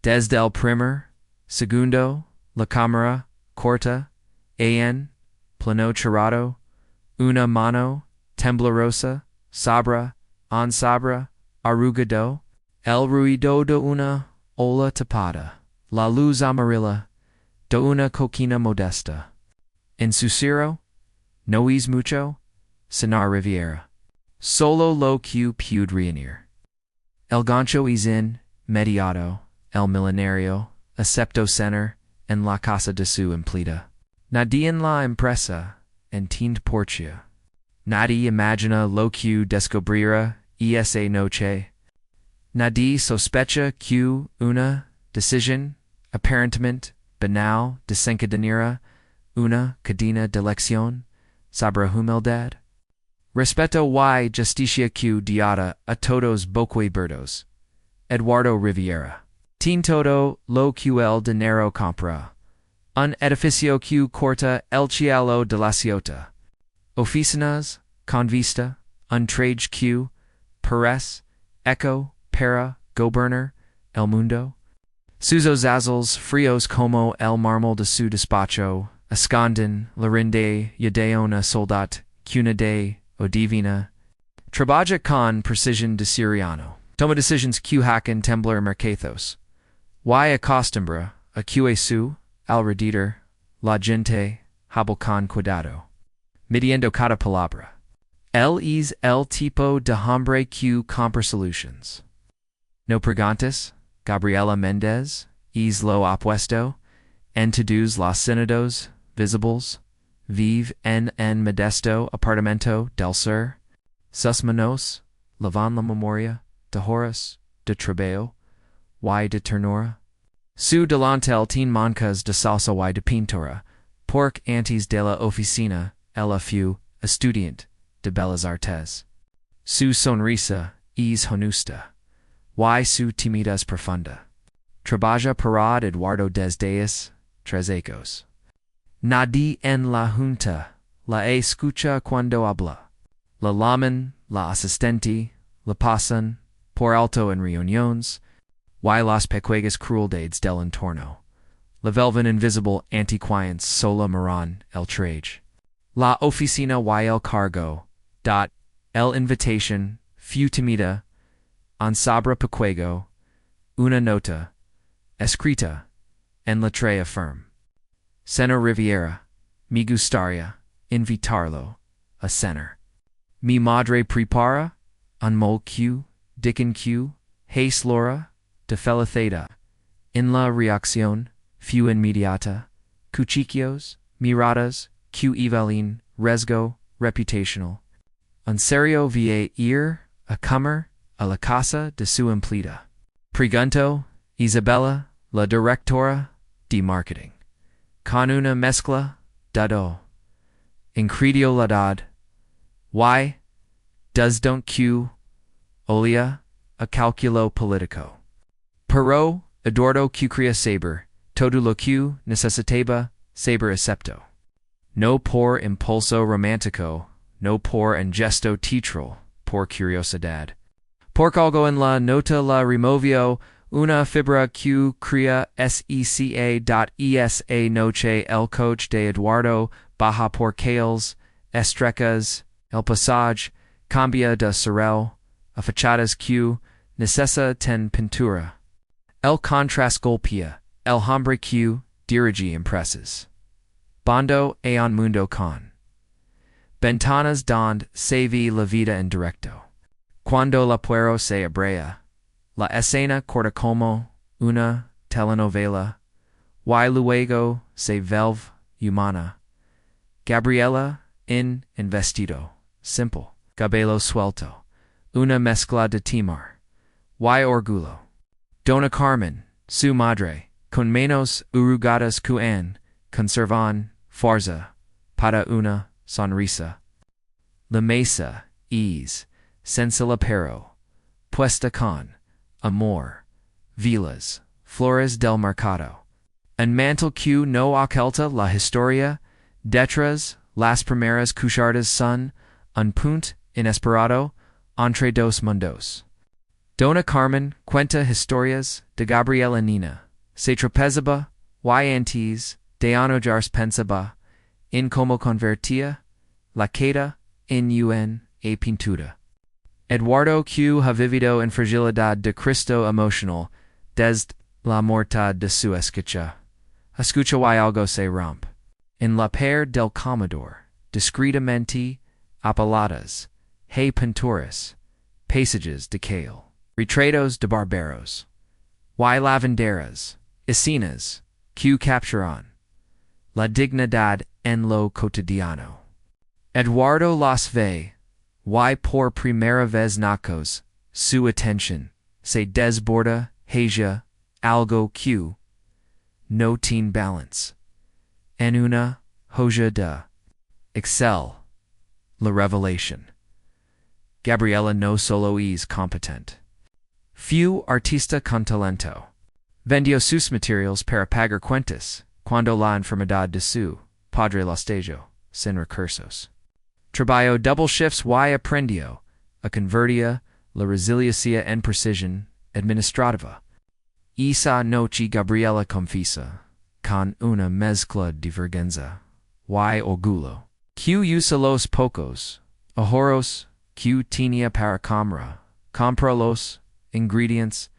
Desde el primer, segundo, la cámara, corta, plano cerrado, una mano, temblorosa, sabra, arrugado, el ruido de una ola tapada, la luz amarilla, de una coquina modesta. En susurro, no es mucho, cenar Riviera. Solo lo que pude reunir. El gancho es inmediato, el millonario, acepto cenar, en la casa de su empleada. Nadie en la empresa, entiende porcia. Nadie imagina lo que descubrirá esa noche. Nadie sospecha que una decisión, aparentemente banal, desencadenará una cadena de elección sobre humildad. Respeto y justicia que diada a todos boquiabiertos. Eduardo Riviera. Tin todo lo que el dinero compra. Un edificio que corta el cielo de la ciudad. Oficinas, con vista, un traje que parece eco para gobernar el mundo. Sus ojos fríos como el mármol de su despacho, esconden la rinde de una soldat cunade o divina. Trabaja con precisión de siriano. Toma decisions que hacen temblar mercados. Y acostumbra a que su alrededor la gente habla con cuidado, midiendo cada palabra. Él es el tipo de hombre que compra solutions. No preguntas, Gabriela Méndez, es lo opuesto, en todos los senados visibles, vive en modesto apartamento del sur, sus manos, lavan la memoria, de horas, de trabajo, y de ternura. Su delantal tiene mancas de salsa y de pintura, porque antes de la oficina, ella fue estudiante de bellas artes. Su sonrisa es honusta, y su timidez profunda. Trabaja para Eduardo desde tres ecos. Nadie en la junta la escucha cuando habla. La llaman, la asistente, la pasan por alto en reuniones, y las pequeñas crueldades del entorno. La velven invisible antiquaens sola miran el traje. La oficina y el cargo, el invitation, fue timida, en sobre pequeño, una nota, escrita, en letra firme. Cenó Riviera, me gustaría invitarlo a cenar. Mi madre prepara un molcu, dicken Q, hace lora, de felicita. En la reacción, fue inmediata, cuchillos, miradas, que evalin, riesgo, reputational. En serio vie ir a comer a la casa de su empleada. Pregunto, Isabella, la directora de marketing. Con una mezcla, dado. Incredulidad. Y, desdon que, olia, a cálculo político. Pero, Eduardo que crea saber, todo lo que necesitaba, saber acepto. No por impulso romántico, no por un gesto teatral, por curiosidad. Por algo en la nota la removió, una fibra que crea seca.esa noche el coche de Eduardo, baja por cales, estrecas, el passage, cambia de cerreo, a fachadas que necesita ten pintura. El contrast golpea, el hombre que dirige impresas. Bando a un mundo con ventanas donde se ve la vida en directo. Cuando la puerta se abrea, la escena corta como una telenovela, y luego se vuelve humana. Gabriela en vestido, simple, cabello suelto, una mezcla de timor, y orgullo. Dona Carmen, su madre, con manos arrugadas que conservan fuerza para una sonrisa. La mesa es sencilla pero puesta con amor, velas, flores del mercado. Un mantel que no oculta la historia detrás las primeras cucharadas son un punto inesperado entre dos mundos. Dona Carmen cuenta historias de Gabriela Nina. Se tropezaba, y antes de anojarse pensaba, en cómo convertía la queda en una pintura. Eduardo Q ha vivido en fragilidad de Cristo emocional desde la muerte de su escucha. Escucha y algo se rompe. En la pared del comedor, discretamente apaladas, hay pinturas, paisajes de kale, retratos de barberos, y lavanderas, escenas, que capturan la dignidad en lo cotidiano. Eduardo las ve, y por primera vez nacos, su atención se desborda hacia algo que no tiene balance. En una joya de Excel, la revelación. Gabriela no solo es competente. Fue artista con talento. Vendió sus materiales para pagar cuentas, cuando la enfermedad de su padre los dejó sin recursos. Trabajó double shifts y aprendió a convertir la resiliencia en precisión administrativa. Esa noche Gabriela confiesa, con una mezcla de vergüenza y orgullo, que usa los pocos ahorros que tenía para compró los ingredientes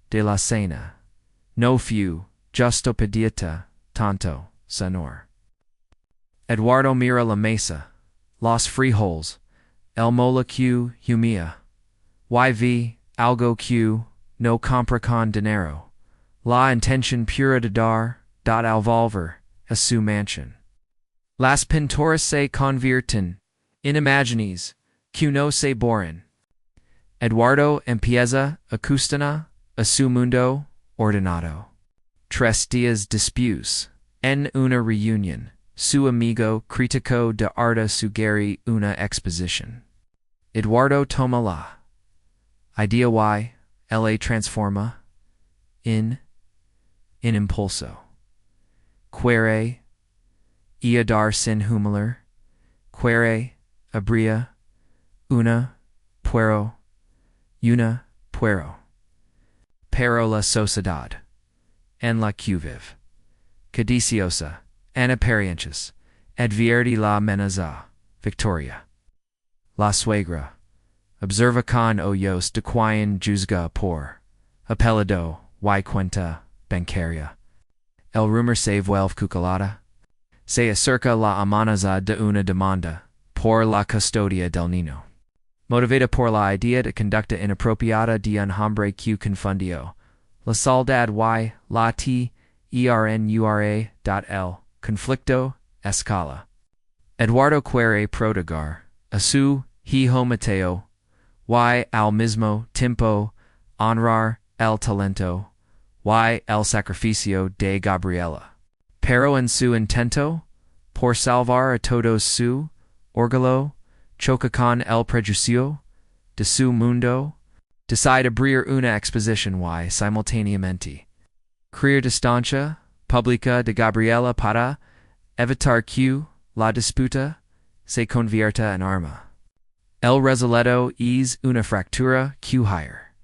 de la cena. No fue justo pedita tanto, Señor. Eduardo mira la mesa, los frijoles, el mole que humía, y vi algo que no compra con dinero, la intención pura de dar, al volver a su mansión. Las pinturas se convierten en imágenes que no se borran. Eduardo empieza a cuestionar a su mundo ordenado. 3 días después, en una reunión, su amigo criticó de arte sugiere una exposición. Eduardo toma la idea y la transforma en impulso. Quiere dar sin humor, quiere habría una puero, pero la sociedad, en la que vive, codiciosa, en apariencias, advierte la amenaza, Victoria. La suegra, observa con ojos de quien juzga por apellido y cuenta bancaria. El rumor se vuelve cucalada. Se acerca la amenaza de una demanda por la custodia del niño. Motivada por la idea de conducta inapropiada de un hombre que confundió la soledad y la ternura el conflicto escala. Eduardo quiere proteger a su hijo Mateo y al mismo tiempo honrar el talento y el sacrificio de Gabriela. Pero en su intento por salvar a todos su orgullo choca con el prejuicio de su mundo, decide abrir una exposición y simultáneamente crear distancia pública de Gabriela para evitar que la disputa se convierta en arma. El resultado es una fractura que hire.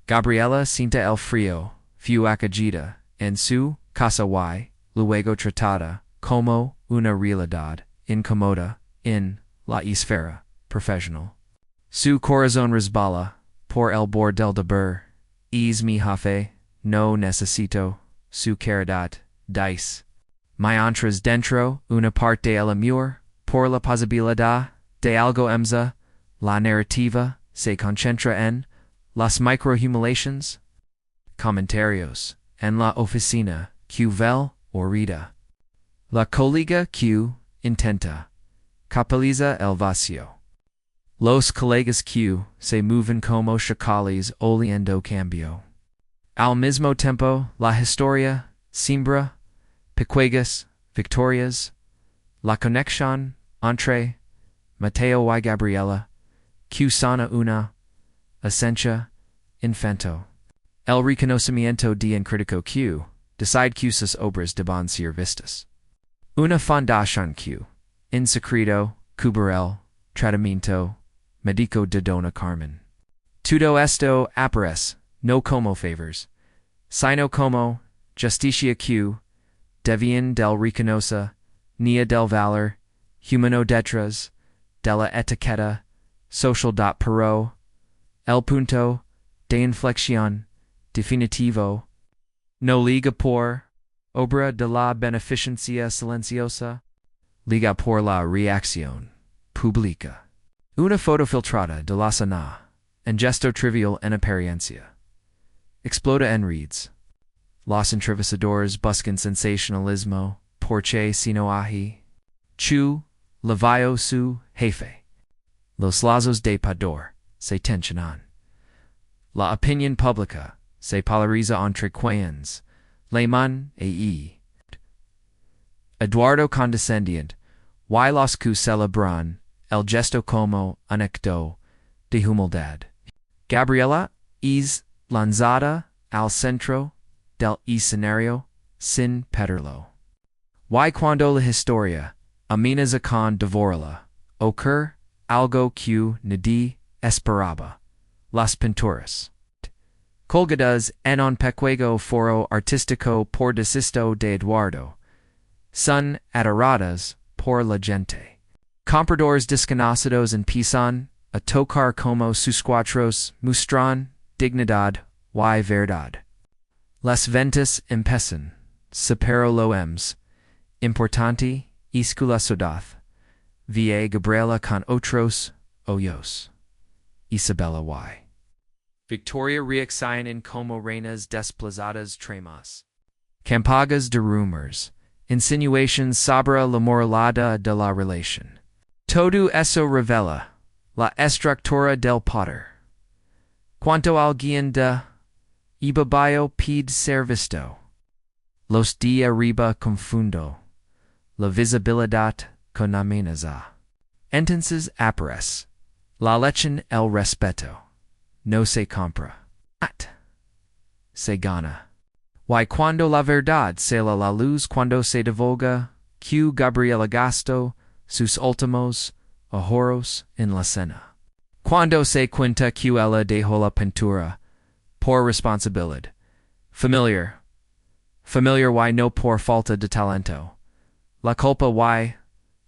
Gabriela siente el frío, fue acogida en su casa y luego tratada como una realidad incómoda en la esfera profesional. Su corazón resbala por el bordel de burr. Es mi jefe, no necesito su caridad, dice. Mientras dentro una parte del amor por la posibilidad de algo emza, la narrativa se concentra en las microhumiliations. Comentarios en la oficina que vel orida. La colega que intenta capitaliza el vacío. Los colegas que se mueven como chacales oliendo cambio. Al mismo tiempo, la historia siembra pequeñas victorias. La conexión entre Mateo y Gabriela, que sana una esencia infanto. El reconocimiento de un crítico que decide que sus obras deben ser vistas. Una fundación que, en secreto, cubrirá el tratamiento médico de Dona Carmen. Todo esto aparece, no como favors, sino como justicia que deviene del reconoce, nia del valor, humano detrás, de la etiqueta, social. Pero el punto de inflexión definitivo no liga por obra de la beneficencia silenciosa, liga por la reacción pública. Una foto filtrada de la cena, en gesto trivial en apariencia. Exploda en redes. Los entrevistadores buscan sensacionalismo, porque sino ahi. Chu, levayo su jefe. Los lazos de poder se tensionan. La opinión pública se polariza entre quienes le man e. Eduardo condescendiente, y los que celebran el gesto como un acto de humildad. Gabriela es lanzada al centro del escenario sin pedirlo. Y cuando la historia amenaza con devorarla, ocurre algo que nadie esperaba. Las pinturas colgadas en un pequeño foro artístico por desisto de Eduardo son adoradas por la gente. Compradores desconocidos empiezan a tocar como sus cuatros muestran dignidad y verdad. Las ventas empiezan, pero lo importante es que la ciudad ve Gabriela con otros ojos. Isabella y. Victoria reaccionan como reinas desplazadas tremas. Campagas de rumors, insinuations sobre la moralidad de la relación. Todo eso revela la estructura del poder. Cuanto alguien de Ibabayo pide ser visto. Los de arriba confundo la visibilidad con amenaza. Entonces aparece la lechen el respeto. No se compra. Se gana. Y cuando la verdad sale a la luz, cuando se divulga que Gabriela gastó sus últimos ahorros en la cena. Cuando se cuenta que ella dejó la pintura por responsabilidad. Familiar y no por falta de talento. La culpa y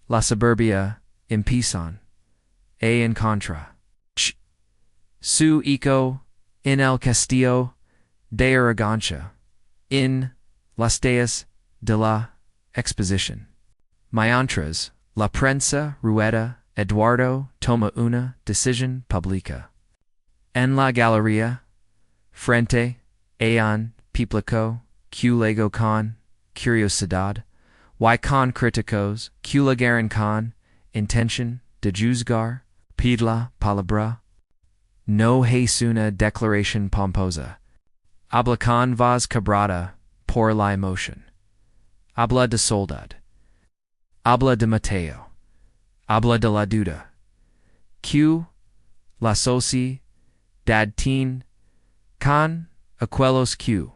la soberbia empiezan en contra. Su eco en el castillo de arrogancia, en las días de la exposición. Mientras la prensa rueda, Eduardo toma una decisión pública. En la galería, frente a un público que luego con curiosidad y con críticos que llegaron con intención de juzgar, pide la palabra. No es una declaración pomposa. Habla con voz quebrada por la emoción. Habla de soledad. Habla de Mateo. Habla de la duda. Que la sociedad tiene con aquellos que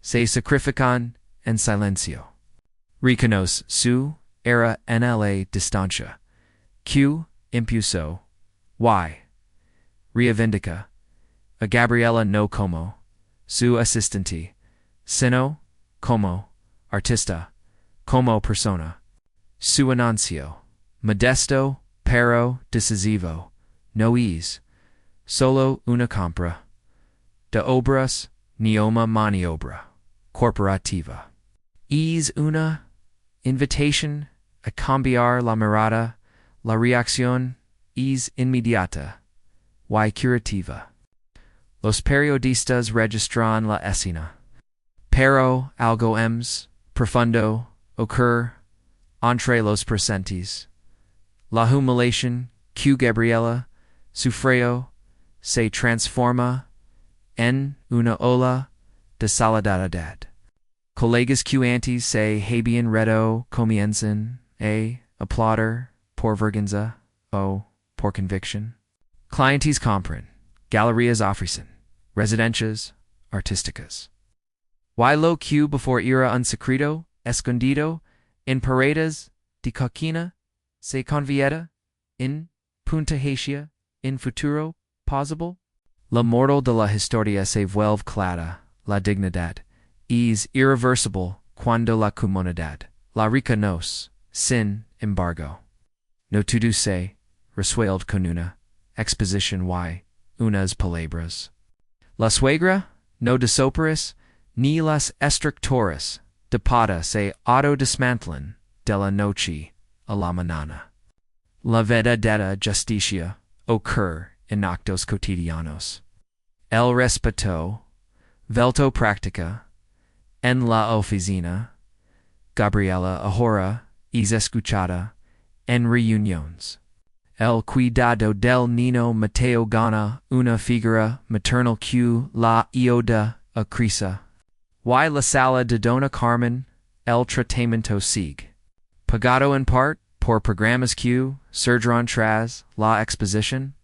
se sacrifican en silencio. Reconoce su era en la distancia. Que impulsó y reivindica a Gabriela no como su asistente, sino como artista, como persona. Su anuncio, modesto pero decisivo, no es solo una compra de obras ni una maniobra corporativa. Es una invitación a cambiar la mirada. La reacción es inmediata y curativa. Los periodistas registran la escena. Pero algo profundo ocurre entre los presentes. La humillación que Gabriela sufrió se transforma en una ola de solidaridad. Colegas que antes se habían redo comienzan a aplaudir por vergüenza o por convicción. Clientes compran, galerías ofrecen, residencias artísticas. Y lo que before era un secreto escondido en paredes de coquina se convierte en puntahacia en futuro posible. La mortal de la historia se vuelve clara, la dignidad es irreversible cuando la comunidad la reconoce, sin embargo. No todo se resuelve con una exposición y unas palabras. La suegra no desoperis ni las estructuras de pata se autodesmantelan de la noche a la mañana. La verdadera justicia ocurre en actos cotidianos. El respeto, velto práctica, en la oficina, Gabriela ahora es escuchada en reuniones. El cuidado del niño Mateo gana una figura maternal que la ayuda a crecer. Y la sala de Dona Carmen, el tratamiento sigue. Pagado en part por programas que surgirán tras la exposición.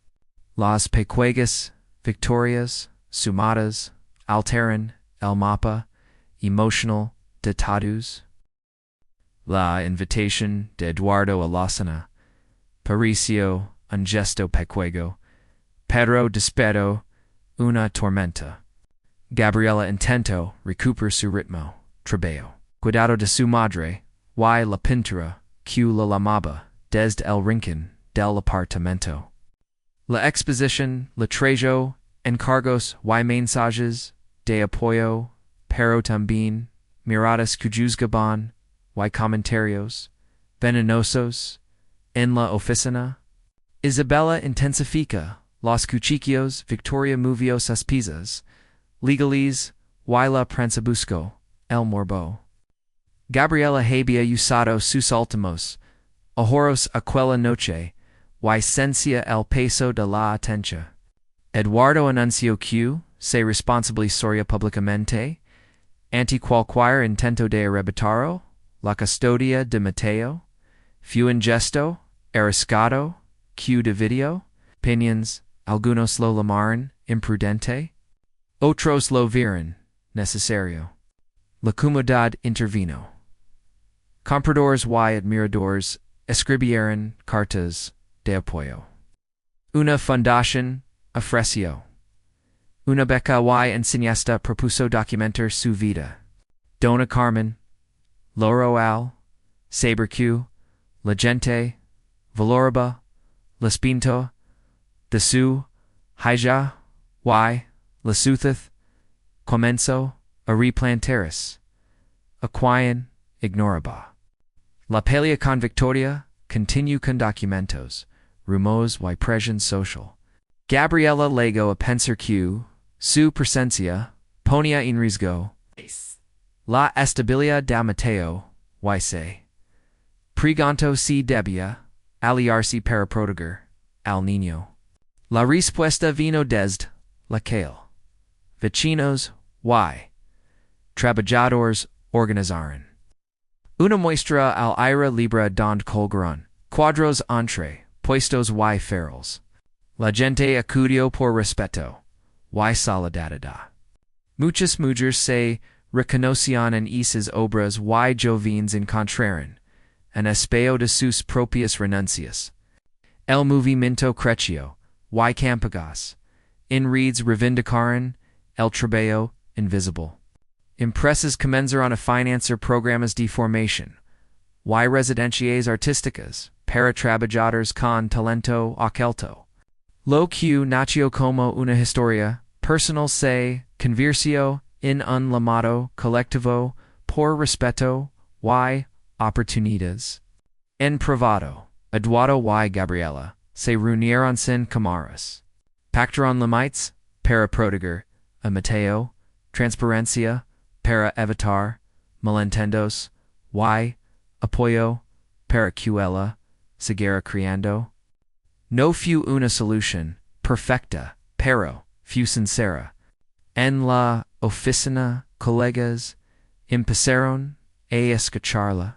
Las pequeñas victorias sumadas alteran el mapa emotional de todos. La invitación de Eduardo a la cena pareció un gesto pequeño, pero después una tormenta. Gabriela intentó recuperar su ritmo, trabajo, cuidado de su madre, y la pintura que la llamaba desde el rincón del apartamento. La exposición le trajo encargos y mensajes de apoyo, pero también miradas que juzgaban y comentarios venenosos en la oficina. Isabella intensifica los cuchillos, Victoria movió sus piezas, legaliz y la prensa buscó el morbo. Gabriela había usado sus últimos ahorros aquella noche y sentía el peso de la atencia. Eduardo anunció que se responsabilizaría públicamente ante cualquier intento de arrebatarlo la custodia de Mateo. Fue un gesto arriesgado que dividió opiniones. Algunos lo llamaron imprudente, otros lo vieron necesario. La comunidad intervino. Compradores y admiradores escribieron cartas de apoyo. Una fundación ofreció una beca y enseñanza propuso documentar su vida. Dona Carmen, Loro al, Saberque, la gente, valoraba, les pinto, de su, hija, y, la ciudad, comenzó a replantearse. Aquien, ignoraba. La pelea con Victoria, continuó con documentos, rumos y presión social. Gabriela llegó a pensar que su presencia ponía en riesgo la estabilidad de Mateo y se preguntó si debía aliarse para proteger al niño. La respuesta vino desde la calle. Vecinos y trabajadores organizaron una muestra al aire libre donde colgaron cuadros entre puestos y faroles. La gente acudió por respeto y solidaridad. Muchas mujeres se reconocían en esas obras y jóvenes encontraron un espejo de sus propias renuncias. El movimiento creció y campagas en redes reivindicaron el trabajo invisible. Empresas comenzaron a financiar programas de formación y residencias artísticas para trabajadores con talento oculto. Lo que nació como una historia personal se convirtió en un llamado colectivo por respeto y oportunidades. En privado, Eduardo y Gabriela se reunieron sin cámaras. Pactaron límites para proteger a Mateo, transparencia para evitar malentendos y apoyo para que ella siguiera criando. No fue una solución perfecta, pero fue sincera. En la oficina, colegas empezaron a escucharla.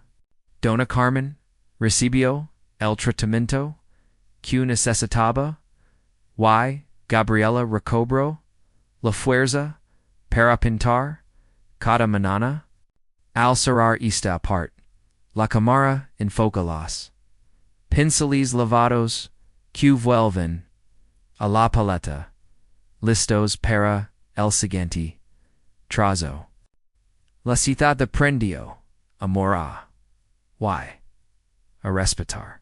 Dona Carmen recibió el tratamiento que necesitaba y Gabriela recobró la fuerza para pintar cada mañana. Al cerrar esta parte, la cámara enfoca los pinceles lavados que vuelven a la paleta listos para el siguiente trazo. La ciudad de prendió, amor a, a respetar.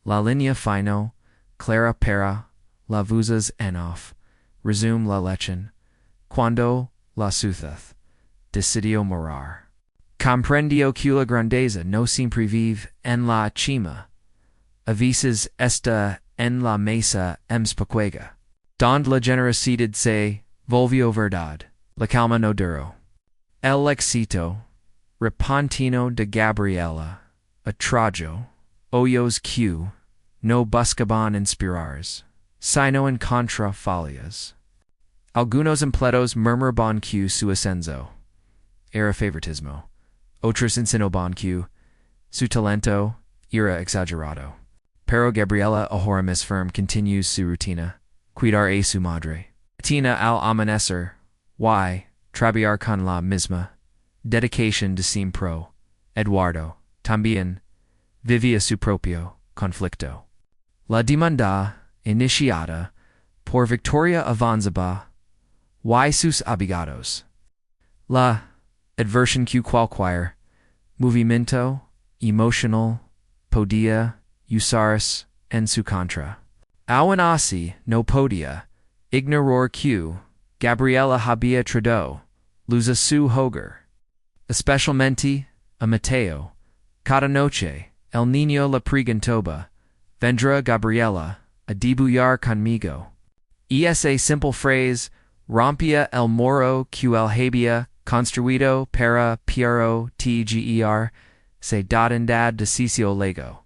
La línea fino, clara para, la vuzas en off, resume la lechen, cuando la ciudad decidió morar. Comprendió que la grandeza no siempre vive en la cima, a veces está en la mesa emspacuega. Donde la generosidad se volvió verdad, la calma no duró. El éxito repentino de Gabriela atrajo hoyos que no buscaban inspirars, sino en contra falias. Algunos empleados murmuraban que su ascenso era favoritismo, otros insinuaban que su talento era exagerado. Pero Gabriela ahora más firme continuó su rutina, cuidar a su madre. Tina al amanecer, trabajar con la misma dedicación de siempre. Eduardo, también, vivía su propio conflicto. La demanda iniciada por Victoria avanzaba sus abogados. La adversión que cualquier movimiento emocional podía usarse en su contra. Aun así no podía ignorar que Gabriela había traído luz a su hogar, especialmente a Mateo. Cada noche el niño le preguntaba, ¿vendrá Gabriela a dibujar conmigo? Y esa simple frase rompía el muro que él había construido para Piero Tger se dad decisió lego.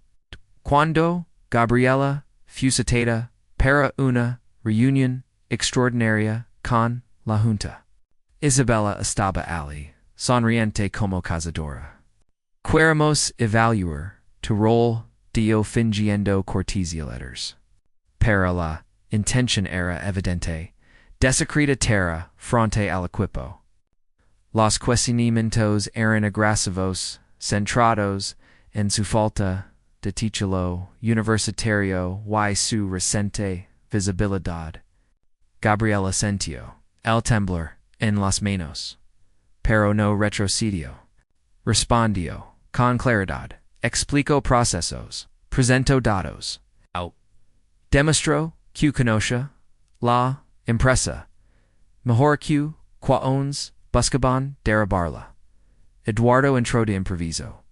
Cuando Gabriela fue citada para una reunión extraordinaria con la Junta, Isabella estaba allí, sonriente como cazadora. Queremos evaluar tu rol dio fingiendo cortesía letters. Pero la intención era evidente, desecreta terra frente al equipo. Los cuestionamientos eran agresivos, centrados en su falta de título universitario y su reciente visibilidad. Gabriela sintió el temblor en las manos, pero no retrocedió. Respondió con claridad, explicó procesos, presentó datos, demostró que conoce la empresa, mejor que quaones buscaban derribarla. Eduardo entró de improviso.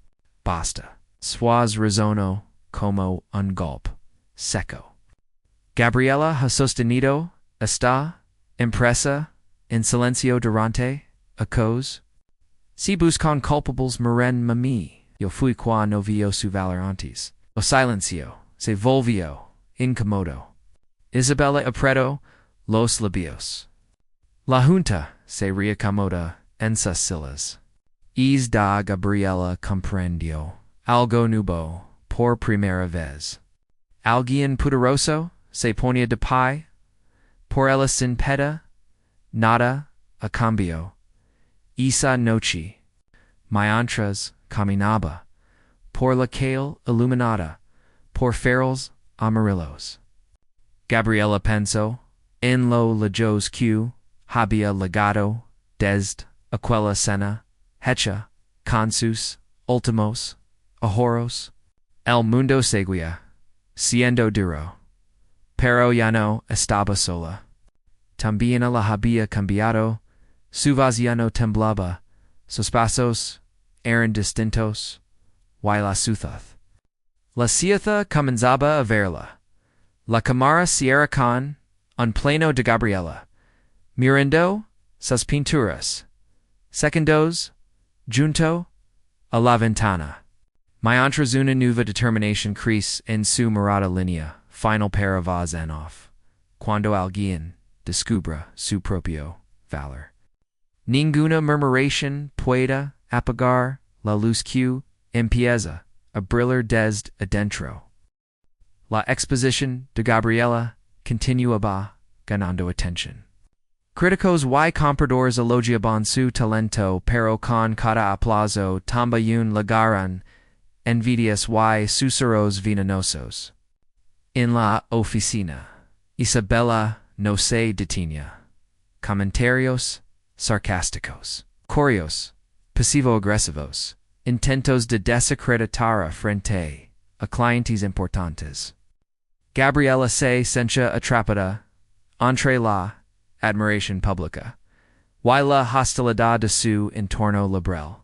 Basta. Suaz resonó como un golpe seco. Gabriela ha sostenido esta empresa en silencio durante a cause. Si buscan culpables mueren mami, yo fui qua no vio su valor antes. O silencio se volvió incómodo. Isabella apretó los labios. La Junta se reacomoda en sus sillas. Da Gabriela comprendió algo nuevo por primera vez. Alguien poderoso se ponía de pie, por ella sin peda, nada a cambio. Esa noche, mientras caminaba por la calle iluminada por faroles amarillos. Gabriela pensó en lo lejos que había llegado desde aquella cena hecha con sus últimos ahorros. El mundo seguía siendo duro, pero ya no estaba sola. También la había cambiado, su voz ya no temblaba, sus pasos eran distintos, y la ciudad. La ciudad comenzaba a verla. La cámara Sierra con un plano de Gabriela, mirando sus pinturas, segundos, junto a la ventana. Mientras una nueva determinación crece en su mirada línea, final para voz en off, cuando alguien descubra su propio valor. Ninguna murmuración puede apagar la luz que empieza a brillar desde adentro. La exposición de Gabriela continuaba ganando atención. Críticos y compradores elogiaban su talento, pero con cada aplauso también llegaron envidias y susurros venenosos. En la oficina, Isabella no se detiene. Comentarios sarcásticos. Corios, pasivo-agresivos. Intentos de desacreditar frente a clientes importantes. Gabriela se siente atrapada entre la admiración pública y la hostilidad de su entorno laboral.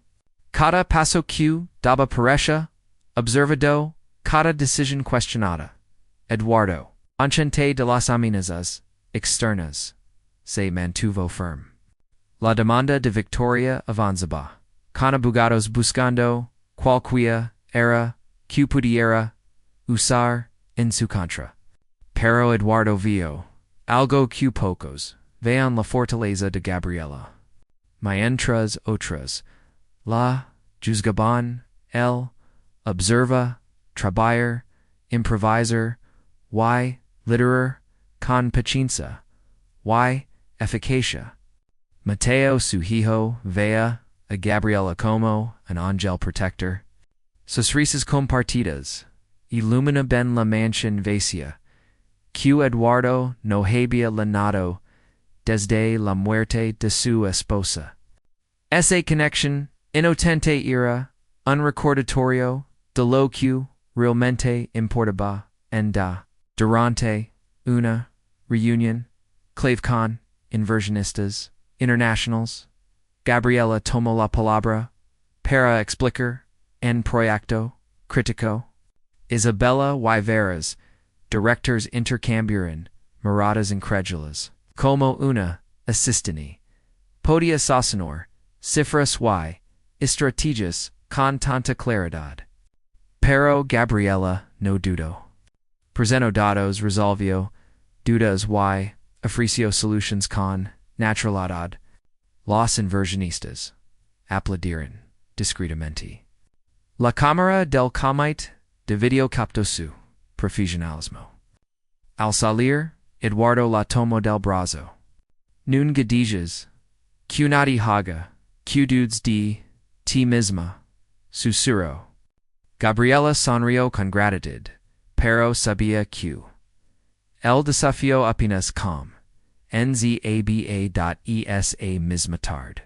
Cada paso que daba pareja observado, cada decisión cuestionada. Eduardo, consciente de las amenazas externas, se mantuvo firme. La demanda de victoria avanzaba, con abogados buscando cualquiera era que pudiera usar en su contra. Pero Eduardo vio algo que pocos vean la fortaleza de Gabriela. Mientras otras la juzgaban, él observa, trabalhar, improvisar, y literar con paciencia, y eficacia. Mateo su hijo vea a Gabriela como an ángel protector. Sus risas compartidas ilumina ben la mansión vacía, que Eduardo no había llenado desde la muerte de su esposa. Esa conexión inocente era un recordatorio de lo que realmente importaba durante una reunión clave con inversionistas internationals. Gabriela tomó la palabra para explicar en proyecto crítico. Isabella y Veras, directors intercambiaron miradas incrédulas. Como una asistente podía sostener cifras y estrategias con tanta claridad. Pero Gabriela no dudó. Presentó datos, resolvió dudas y ofreció solutions con naturalidad. Los inversionistas aplaudieron discretamente. La cámara del comité de video captó su profesionalismo. Al salir, Eduardo la tomó del brazo. Nun digas que nadie haga, que dudes de ti misma, susurró. Gabriela sonrió con gratitud, pero sabía que el desafío apenas nzaba.esa misma tarde.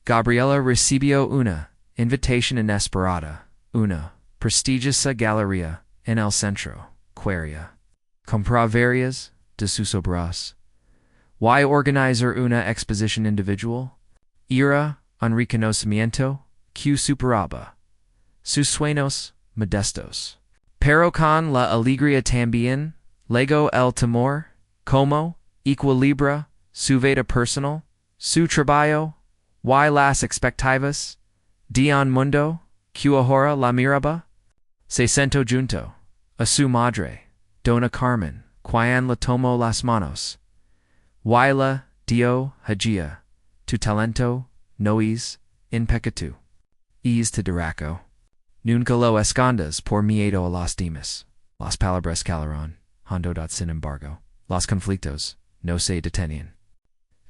Gabriela recibió una invitación inesperada, una prestigiosa galería en el centro, quería comprar varias de sus obras y organizar una exposición individual. Era un reconocimiento que superaba sus sueños modestos. Pero con la alegría también llegó el temor, como equilibra su vida personal, su trabajo y las expectativas de un mundo que ahora la miraba. Se sentó junto a su madre, Dona Carmen, quien le tomó las manos. Y le dio hajia, tu talento no es impecatu. Es te diraco. Nunca lo escondas por miedo a las demás. Las palabras calaron, hondo sin embargo. Los conflictos no se detienen.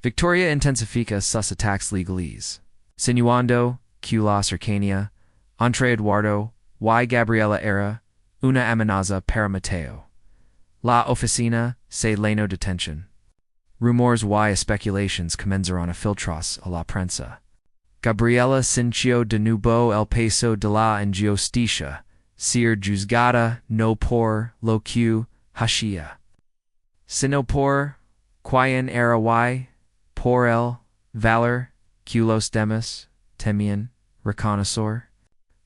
Victoria intensifica sus ataques legales, sinuando que la cercanía entre Eduardo y Gabriela era una amenaza para Mateo. La oficina se llenó de tensión. Rumores y especulations comenzaron a filtrarse a la prensa. Gabriela sintió de nuevo el peso de la injusticia, ser juzgada no por lo que hacía, sino por quien era y por el valor que los demás temían reconocer.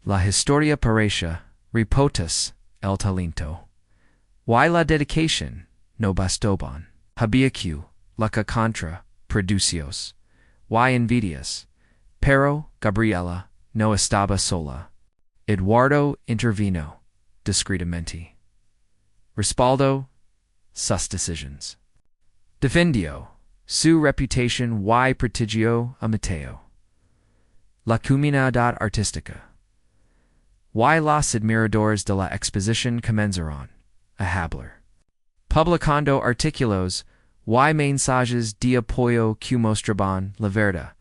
La historia parece repotas el talento y la dedicación no bastaban. Había que la contra prejuicios y envidias, pero Gabriela no estaba sola. Eduardo intervino discretamente. Respaldó sus decisions. Defendió su reputación y protegió a Mateo. La comunidad artística y los admiradores de la exposición comenzaron a hablar, publicando artículos y mensajes de apoyo que mostraban la verdad.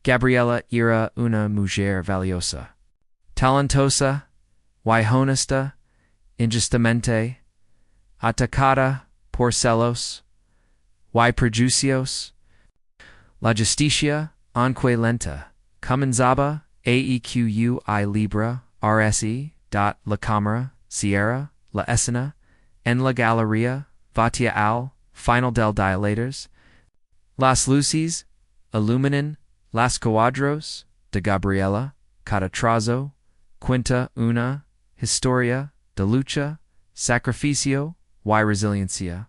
Gabriela era una mujer valiosa, talentosa y honesta, injustamente atacada por celos y prejuicios. La justicia, aunque lenta, comenzaba aequi libra, rse, la cámara, cierra, la escena, en la galería, vatia al, final del dilators. Las luces, illuminan, las cuadros, de Gabriela, cada trazo, quinta una, historia, de lucha, sacrificio, y resiliencia.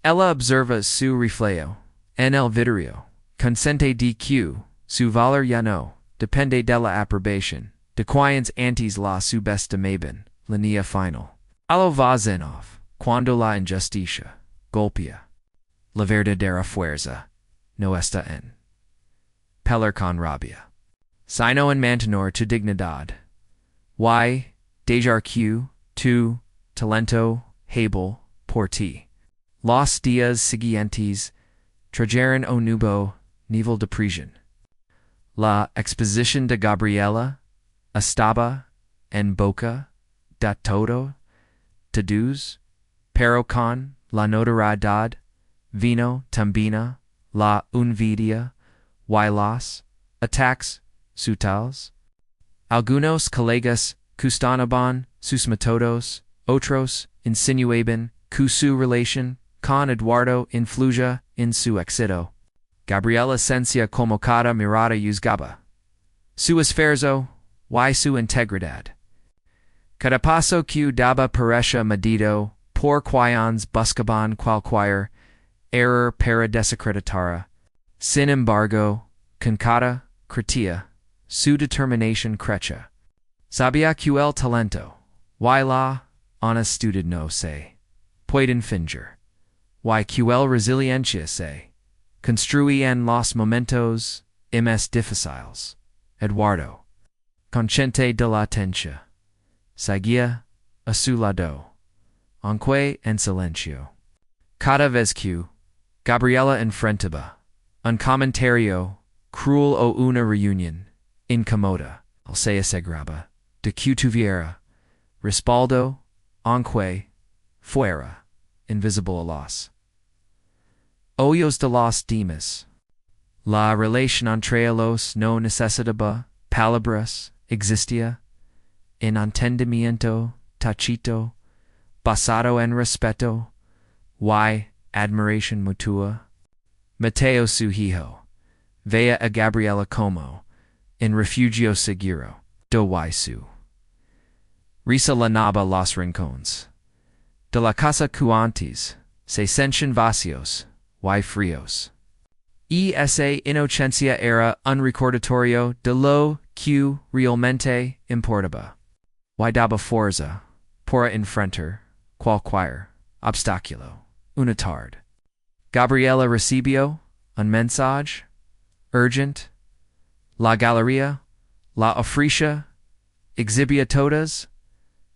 Ella observa su reflejo, en el vidrio, consente de que, su valor ya no, depende de la aprobación, de quienes antes la subestimaban, línea final. Allo va Zenov, cuando la injusticia, golpea. La verdadera fuerza, no está en pelar con rabia, sino en mantener tu dignidad. Y, dejar que, tu, talento, hable, por ti. Los días siguientes trajeron un nuevo nivel de presión. La exposición de Gabriela estaba en boca de todos, pero con la notoriedad vino también la envidia y los ataques sutiles. Algunos colegas cuestionaban sus métodos, otros insinuaban que su relación con Eduardo influya en su éxito. Gabriela sentía como cada mirada juzgaba su esfuerzo y su integridad. Cada paso que daba parecía medido por quienes buscaban cualquier error para desacreditarla. Sin embargo, con cada crítica, su determinación crecía. Sabía que el talento y la honestidad no se pueden fingir, y que el resiliencia se construye en los momentos más difíciles. Eduardo, consciente de la tensión, seguía a su lado, aunque en silencio. Cada vez que Gabriela enfrentaba un comentario cruel o una reunión incómoda, él se aseguraba de que tuviera respaldo, aunque fuera invisible a los ojos de los demás. La relación entre ellos no necesitaba palabras, existía en entendimiento tácito, basado en respeto y admiración mutua. Mateo su hijo veía a Gabriela como en refugio seguro, do y su risa llenaba los rincones de la casa que antes se sentían vacíos y fríos. Y esa inocencia era un recordatorio de lo que realmente importaba. Y daba fuerza para enfrentar cualquier obstáculo. Una tarde, Gabriela recibió un mensaje urgente. La galería, la ofrecía, exhibía todas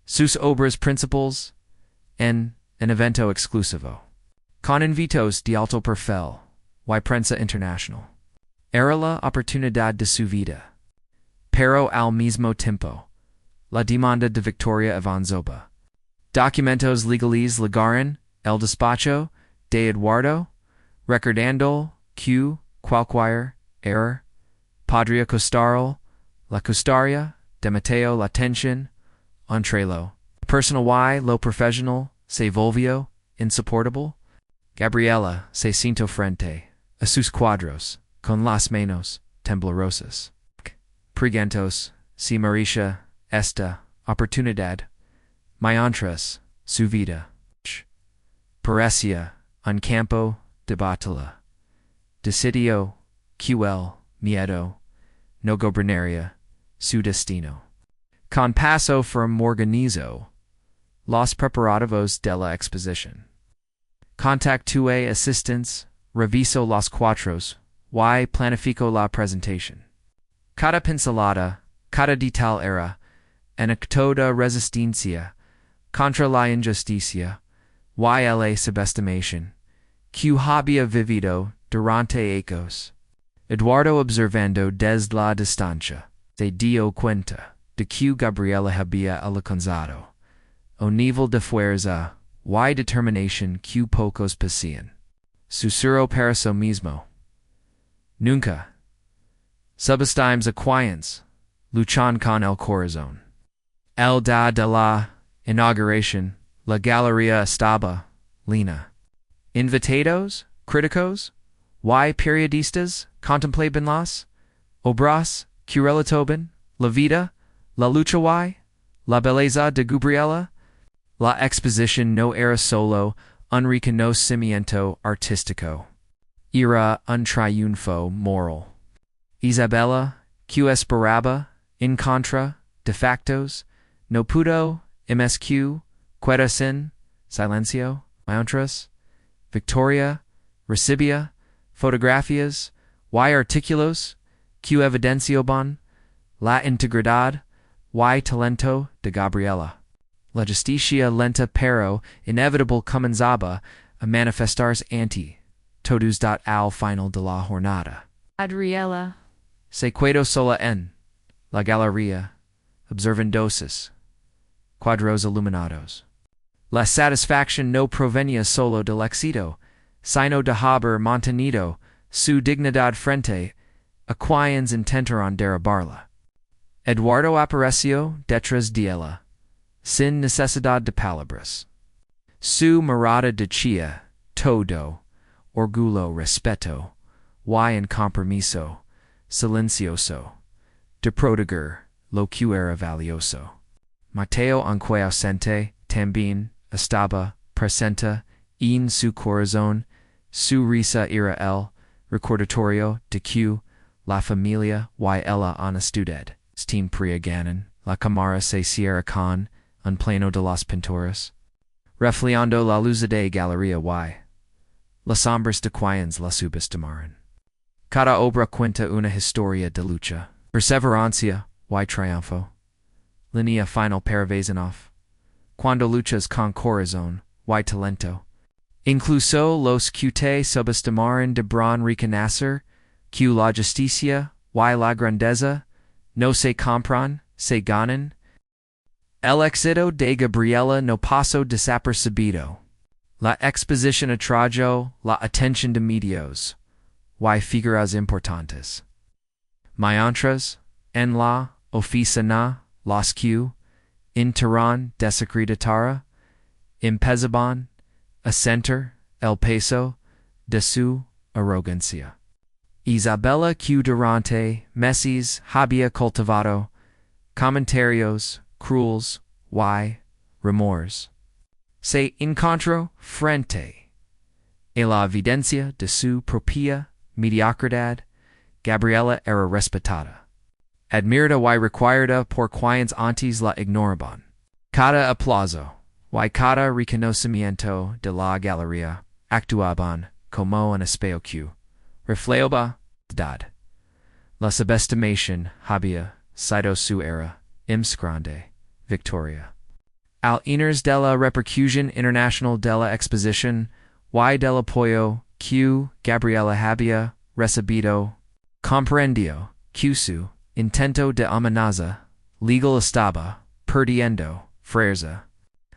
sus obras principales en un evento exclusivo, con invitos de alto perfil y prensa internacional. Era la oportunidad de su vida, pero al mismo tiempo, la demanda de victoria avanzaba. Documentos legales llegaron el despacho de Eduardo, recordando que cualquier error podría costar la custodia de Mateo la tensión entre lo personal y lo profesional se volvió insoportable. Gabriela se sintió frente a sus cuadros con las manos temblorosas. Preguntos si merecía esta oportunidad mientras su vida parecía un campo de batalla. Decidió que el miedo no gobernaría su destino. Con paso firme organizó los preparativos de la exposición. Contactó a asistentes, revisó los cuadros y planificó la presentación. Cada pincelada, cada detalle era un acto de resistencia contra la injusticia y la subestimación que había vivido durante años. Eduardo, observando desde la distancia, se dio cuenta de que Gabriela había alcanzado un nivel de fuerza y determinación que pocos poseían. susurro para eso mismo. Nunca. Subestimes acquaintance, luchan con el corazón. El día de la inauguración, la galería estaba llena. Invitados, críticos, y periodistas contemplaban las obras que relataban la vida, la lucha y la belleza de Gabriela. La exposición no era solo un reconocimiento artístico. Era un triunfo moral. Isabella, que esperaba, en contra, de factos, no pudo, msq, queda sin, silencio, mientras, Victoria, recibía, fotografías, y artículos, que evidenciaban, la integridad, y talento de Gabriela. La justicia lenta pero inevitable comenzaba a manifestarse ante todos. Al final de la jornada. Gabriela. Se quedó sola en la galería, observandosis, cuadros iluminados. La satisfacción no provenía solo del éxito, sino de haber mantenido su dignidad frente a quienes intentaron derribarla. Eduardo apareció detrás de ella, sin necesidad de palabras. Su mirada decía todo, orgullo, respeto, y en compromiso, silencioso, de proteger lo que era valioso. Mateo, aunque ausente, también estaba presente en su corazón, su risa era el recordatorio de que la familia y ella han estudiado. Siempre ganan, la cámara se cierra con un plano de las pinturas, reflejando la luz de galería y las sombras de quienes la subestimaron. Cada obra cuenta una historia de lucha, perseverancia y triunfo. Línea final para Vasanov. Cuando luchas con corazón y talento. Incluso los que te subestimaron deberán reconocer que la justicia y la grandeza no se compran, se ganan. El éxito de Gabriela no pasó desapercibido. La exposición atrajo la atención de medios y figuras importantes. Mientras, en la oficina, los que interan desacreditar, empezaban a sentir el peso de su arrogancia. Isabella, que durante meses había cultivado comentarios crueles y rumores, se encontró frente a la evidencia de su propia mediocridad. Gabriela era respetada, admirada y requerida por quienes antes la ignoraban. Cada aplauso y cada reconocimiento de la galería actuaban como un espejo que reflejaba la verdad. La subestimación había sido su era más grande. Victoria. Al iners de la repercusión internacional de la exposición y del apoyo que Gabriela había recibido, comprendió que su intento de amenaza legal estaba perdiendo fuerza.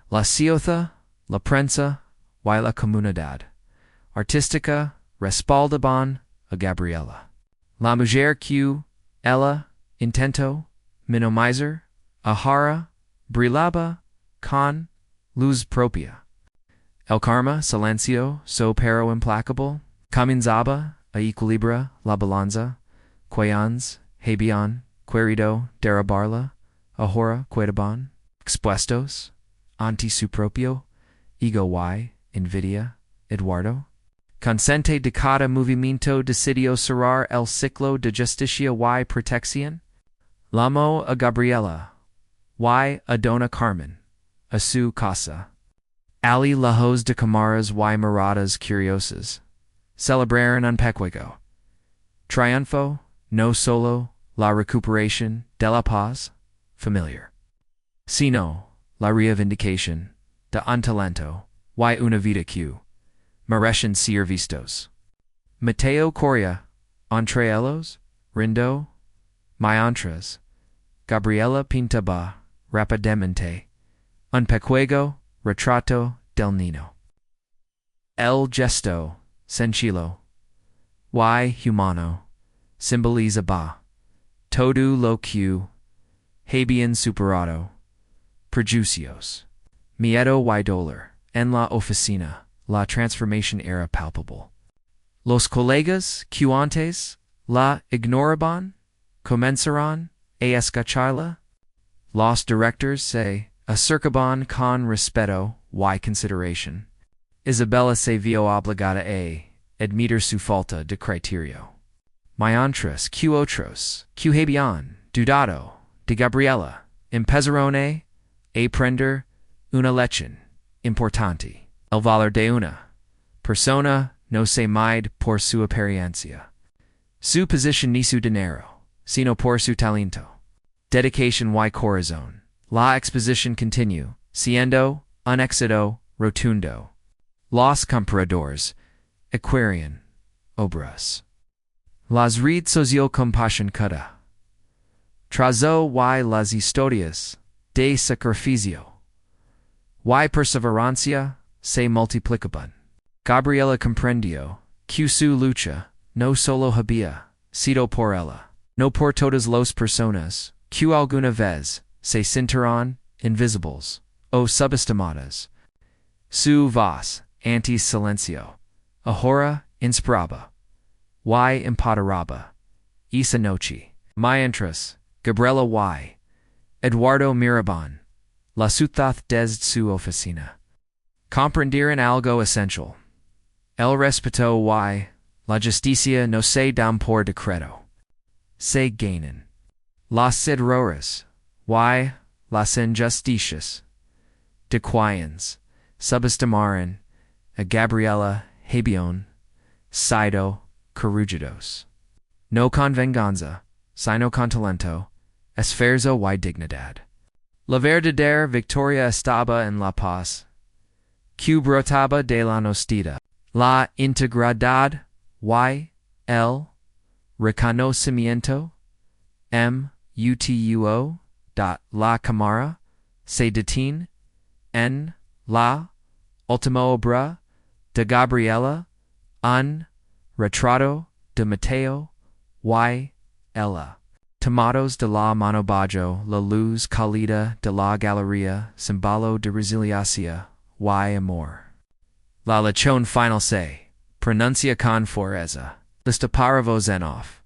La ciudad, la prensa y la comunidad artística respaldaban a Gabriela. La mujer que ella intentó minimizar ahora brillaba con luz propia. El karma, silencio, so pero implacable, comenzaba a equilibrar la balanza, quienes habían querido derribarla, ahora quedaban expuestos ante su propio ego y envidia. Eduardo, consciente de cada movimiento, decidió cerrar el ciclo de justicia y protección. Llamó a Gabriela y a Dona Carmen a su casa. Ali lejos de cámaras y miradas curiosas. Celebraron un pequeño triunfo, no solo la recuperación de la paz familiar, sino la reivindicación de un talento y una vida que merecen ser vistos. Mateo corría entre ellos, rindo, mientras Gabriela pintaba rápidamente un pequeño retrato del niño. El gesto sencillo. Y humano, simboliza ba. Todo lo que, habían superado. Prejuicios. Miedo y dolor. En la oficina, la transformación era palpable. Los colegas que antes la ignoraban, comenzaron a escucharla. Los directors se acercaban con respeto y consideración. Isabella se vio obligada a admitir su falta de criterio. Mientras que otros, que habían dudado de Gabriela, empezaron a aprender una lección importante. El valor de una persona no se mide por su apariencia, su posición ni su dinero, sino por su talento. Dedication y corazón. La exposición continúa, siendo un éxito rotundo. Los compradores adquirían obras. Las redes sociales compasión cada. Trazo y las historias de sacrificio y perseverancia se multiplicaban. Gabriela comprendió que su lucha no solo había sido por ella, no por todas las personas que alguna vez se sintieron invisibles o subestimadas. Su voz anti-silencio ahora inspiraba y empoderaba esa noche. Mientras Gabriela y Eduardo miraban la ciudad desde su oficina, comprendieron algo esencial. El respeto y la justicia no se dan por decreto, se ganan. Los errores y las injusticias de quienes subestimaron a Gabriela habían sido corregidos. No con venganza, sino con talento, esfuerzo y dignidad. La verdadera victoria estaba en la paz, que brotaba de la honestidad, la integridad y el reconocimiento. Mutuo. La cámara se detiene en la última obra de Gabriela, un retrato de Mateo y ella. Tomados de la mano bajo la luz cálida de la galería, símbolo de resiliencia y amor. La lección final se pronuncia con fuerza. Lista para vos en off.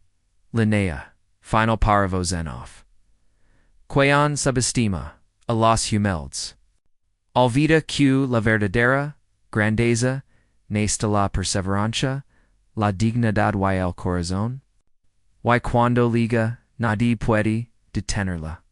Linea. Final para vos en off. Quien subestima a los humildes. Olvida que la verdadera grandeza nesta la perseverancia, la dignidad y el corazón. Y cuando liga, nadie puede detenerla.